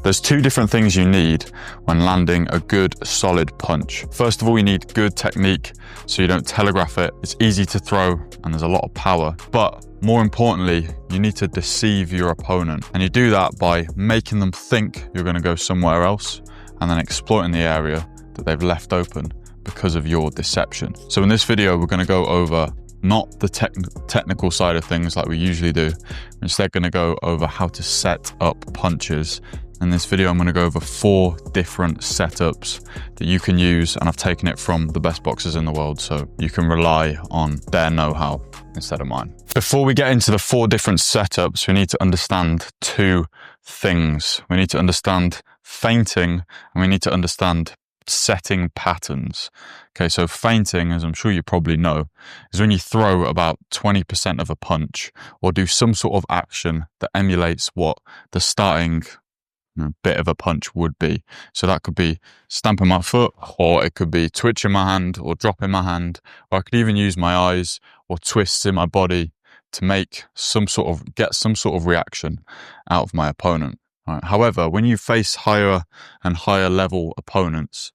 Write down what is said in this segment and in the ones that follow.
There's two different things you need when landing a good, solid punch. First of all, you need good technique so you don't telegraph it. It's easy to throw and there's a lot of power. But more importantly, you need to deceive your opponent. And you do that by making them think you're going to go somewhere else and then exploiting the area that they've left open because of your deception. So in this video, we're going to go over not the technical side of things like we usually do. We're instead going to go over how to set up punches. In this video, I'm going to go over 4 different setups that you can use, and I've taken it from the best boxers in the world, so you can rely on their know-how instead of mine. Before we get into the 4 different setups, we need to understand 2 things. We need to understand feinting, and we need to understand setting patterns. Okay, so feinting, as I'm sure you probably know, is when you throw about 20% of a punch or do some sort of action that emulates what the starting bit of a punch would be. So that could be stamping my foot, or it could be twitching my hand or dropping my hand, or I could even use my eyes or twists in my body to make get some sort of reaction out of my opponent. Right. However, when you face higher and higher level opponents,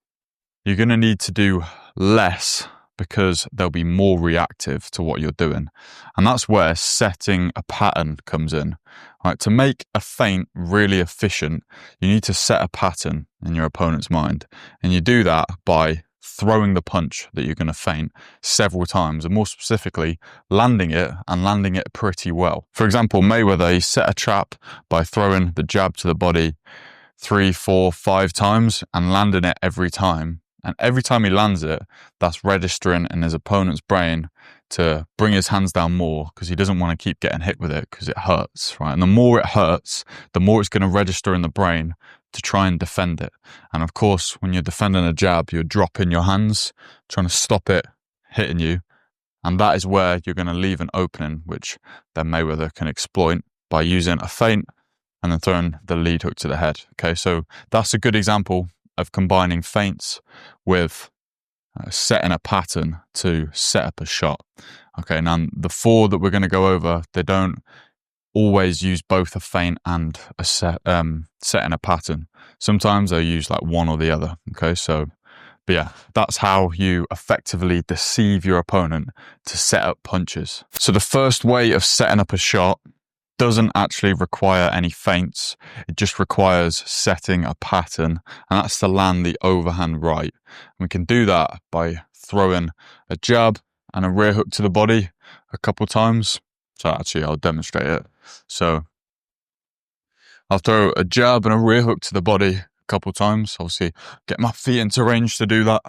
you're going to need to do less because they'll be more reactive to what you're doing. And that's where setting a pattern comes in. Right, to make a feint really efficient, you need to set a pattern in your opponent's mind. And you do that by throwing the punch that you're going to feint several times, and more specifically, landing it and landing it pretty well. For example, Mayweather, he set a trap by throwing the jab to the body 3, 4, 5 times and landing it every time. And every time he lands it, that's registering in his opponent's brain to bring his hands down more because he doesn't want to keep getting hit with it because it hurts, right? And the more it hurts, the more it's going to register in the brain to try and defend it. And of course, when you're defending a jab, you're dropping your hands, trying to stop it hitting you. And that is where you're going to leave an opening, which then Mayweather can exploit by using a feint and then throwing the lead hook to the head. Okay, so that's a good example of combining feints with setting a pattern to set up a shot. Okay, now the 4 that we're going to go over, they don't always use both a feint and a setting a pattern. Sometimes they use like one or the other. Okay, so but yeah, that's how you effectively deceive your opponent to set up punches. So the first way of setting up a shot doesn't actually require any feints. It just requires setting a pattern, and that's to land the overhand right. And we can do that by throwing a jab and a rear hook to the body a couple times. So actually, I'll demonstrate it. So I'll throw a jab and a rear hook to the body a couple times. Obviously, get my feet into range to do that.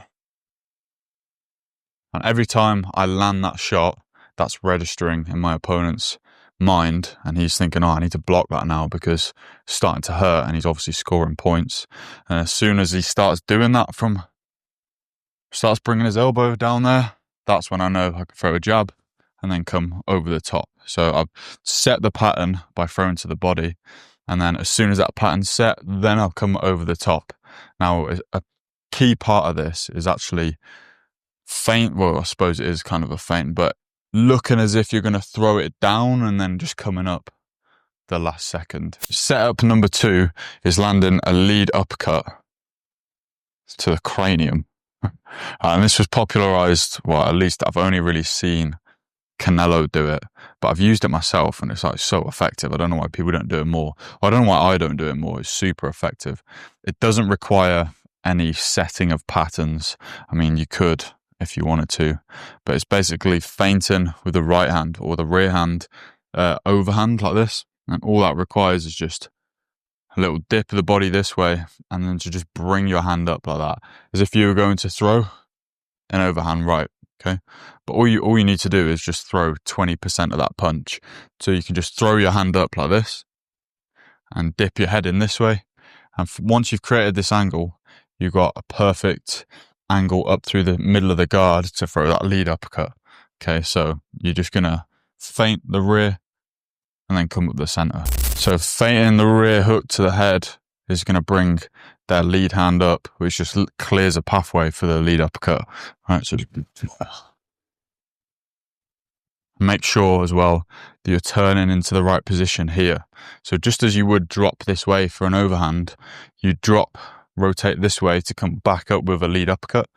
And every time I land that shot, that's registering in my opponent's mind, and he's thinking, oh, I need to block that now because it's starting to hurt, and he's obviously scoring points. And as soon as he starts doing that, starts bringing his elbow down there, that's when I know I can throw a jab and then come over the top. So I've set the pattern by throwing to the body, and then as soon as that pattern's set, then I'll come over the top. Now, a key part of this is actually feint. Well, I suppose it is kind of a feint, but looking as if you're going to throw it down and then just coming up the last second. Setup number 2 is landing a lead uppercut to the cranium. And this was popularized, well, at least I've only really seen Canelo do it, but I've used it myself and it's like so effective. I don't know why people don't do it more. I don't know why I don't do it more. It's super effective. It doesn't require any setting of patterns. I mean, you could if you wanted to, but it's basically feinting with the right hand or the rear hand overhand like this, and all that requires is just a little dip of the body this way and then to just bring your hand up like that as if you were going to throw an overhand right. Okay, but all you need to do is just throw 20% of that punch. So you can just throw your hand up like this and dip your head in this way, and once you've created this angle, you've got a perfect angle up through the middle of the guard to throw that lead uppercut. Okay, so you're just gonna feint the rear and then come up the center. So feinting the rear hook to the head is gonna bring their lead hand up, which just clears a pathway for the lead uppercut. All right, so Make sure as well that you're turning into the right position here. So just as you would drop this way for an overhand, you drop, rotate this way to come back up with a lead uppercut.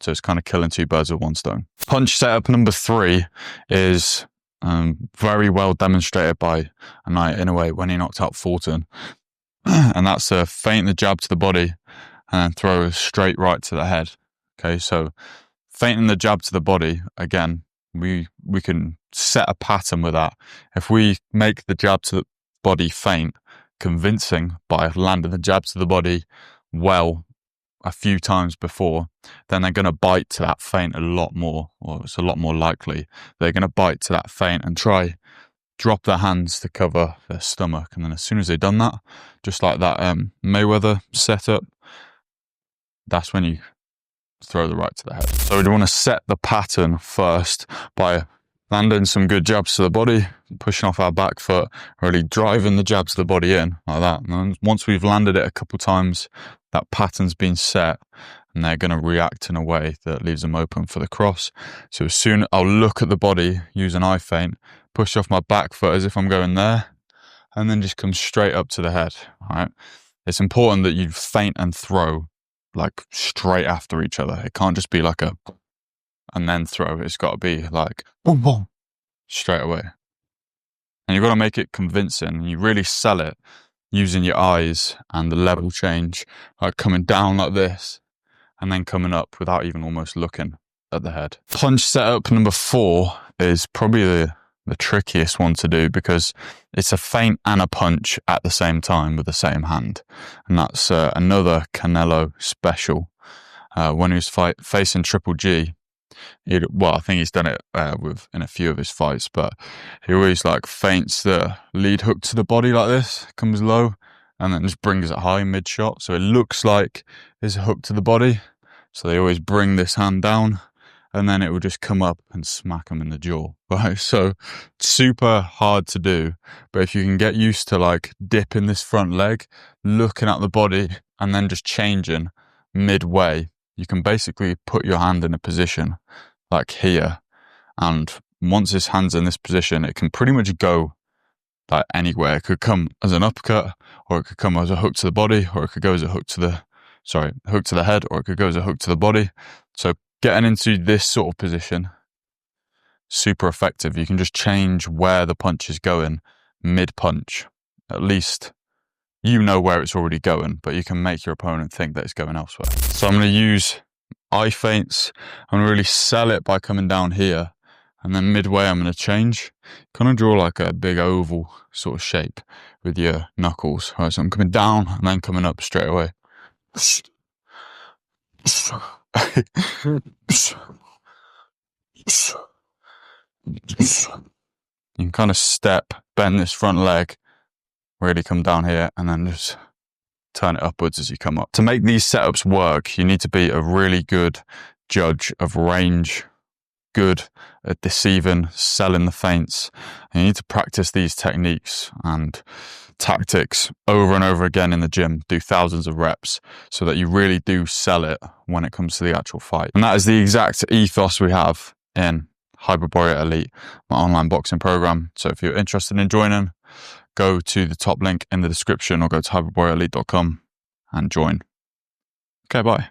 So it's kind of killing two birds with one stone. Punch setup number 3 is very well demonstrated by Anaya Inoue when he knocked out Fulton. And that's a feint the jab to the body and then throw a straight right to the head. Okay, so feinting the jab to the body, again, we can set a pattern with that. If we make the jab to the body feint convincing by landing the jab to the body well a few times before, then they're going to bite to that feint a lot more, or it's a lot more likely they're going to bite to that feint and try drop their hands to cover their stomach. And then as soon as they've done that, just like that Mayweather setup, that's when you throw the right to the head. So we want to set the pattern first by landing some good jabs to the body, pushing off our back foot, really driving the jab to the body in like that. And then once we've landed it a couple times, that pattern's been set and they're going to react in a way that leaves them open for the cross. So as soon I'll look at the body, use an eye feint, push off my back foot as if I'm going there, and then just come straight up to the head. All right. It's important that you feint and throw like straight after each other. It can't just be like a and then throw. It's got to be like boom, boom, straight away. And you've got to make it convincing. And you really sell it using your eyes and the level change, like coming down like this and then coming up without even almost looking at the head. Punch setup number 4 is probably the trickiest one to do because it's a feint and a punch at the same time with the same hand. And that's another Canelo special. When he was facing Triple G, I think he's done it in a few of his fights, but he always like feints the lead hook to the body like this, comes low, and then just brings it high mid-shot. So it looks like it's a hook to the body. So they always bring this hand down, and then it will just come up and smack them in the jaw, right? So super hard to do, but if you can get used to like dipping this front leg, looking at the body, and then just changing midway, you can basically put your hand in a position like here. And once his hand's in this position, it can pretty much go like anywhere. It could come as an uppercut, or it could come as a hook to the body, or it could go as a hook to the head, or it could go as a hook to the body. So getting into this sort of position, super effective. You can just change where the punch is going mid-punch. At least you know where it's already going, but you can make your opponent think that it's going elsewhere. So I'm going to use eye feints. I'm going to really sell it by coming down here. And then midway, I'm going to change. Kind of draw like a big oval sort of shape with your knuckles. All right, so I'm coming down and then coming up straight away. You can kind of step, bend this front leg, really come down here, and then just turn it upwards as you come up. To make these setups work, you need to be a really good judge of range, good at deceiving, selling the feints. And you need to practice these techniques and tactics over and over again in the gym, do thousands of reps so that you really do sell it when it comes to the actual fight. And that is the exact ethos we have in Hybrid Warrior Elite, my online boxing program. So if you're interested in joining, go to the top link in the description or go to hybridwarriorelite.com and join. Okay, bye.